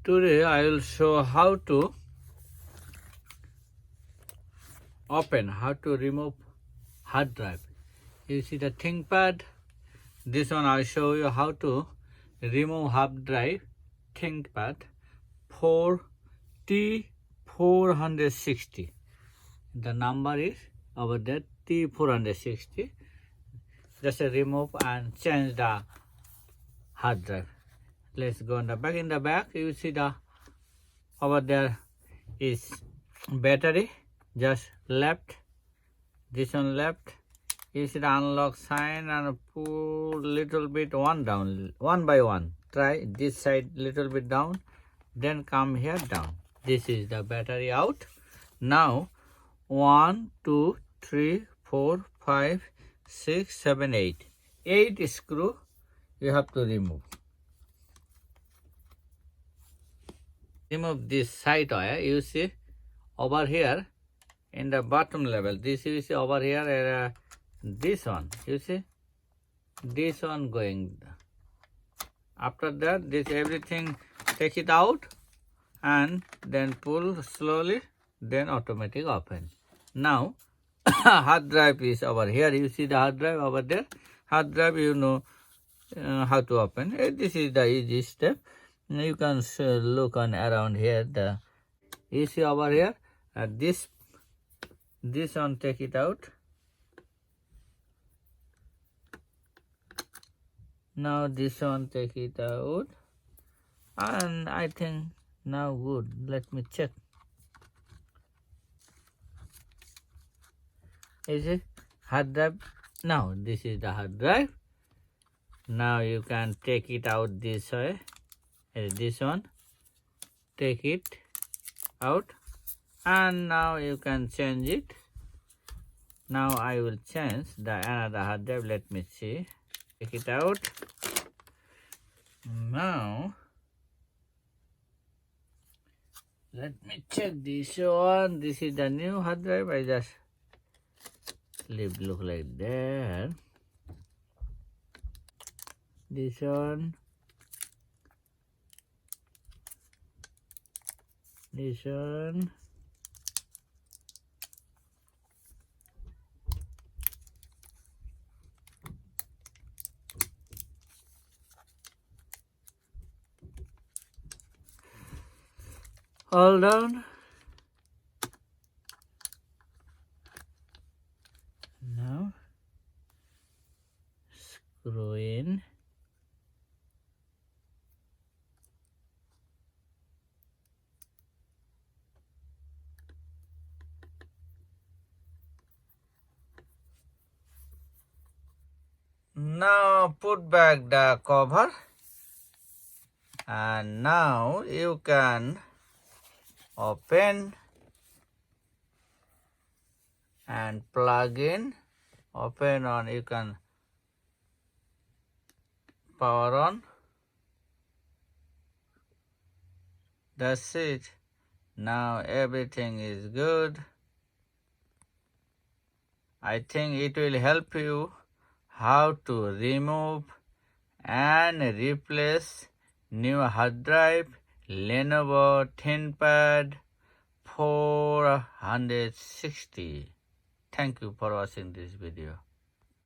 Today I will show how to open, how to remove hard drive. You see the ThinkPad. This one I'll show you how to remove hard drive ThinkPad 4T460. The number is over there T460. Just remove and change the hard drive. Let's go in the back. In the back, you see the over there is battery. Just left. This one left. You see the unlock sign and pull little bit one down, one by one. Try this side little bit down, then come here down. This is the battery out. Now 1, 2, 3, 4, 5, 6, 7, 8. 8 screw you have to remove. Remove this side wire. You see over here in the bottom level. This you see over here. This one. You see this one going. After that, this everything take it out and then pull slowly. Then automatic open. Now hard drive is over here. You see the hard drive over there. Hard drive, you know how to open. This is the easy step. You can look on around here. You see over here. This one take it out. Now this one take it out, and I think now good. Let me check. Is it hard drive? Now this is the hard drive. Now you can take it out this way. This one, take it out, and now you can change it. Now I will change the another hard drive. Let me see. Take it out. Now let me check this one. This is the new hard drive. I just look like that. This one. This one. Hold on. Now screw in. Now put back the cover, and now you can open and plug in. Open on, you can power on. That's it. Now everything is good. I think it will help you how to remove and replace new hard drive Lenovo ThinkPad 460. Thank you for watching this video.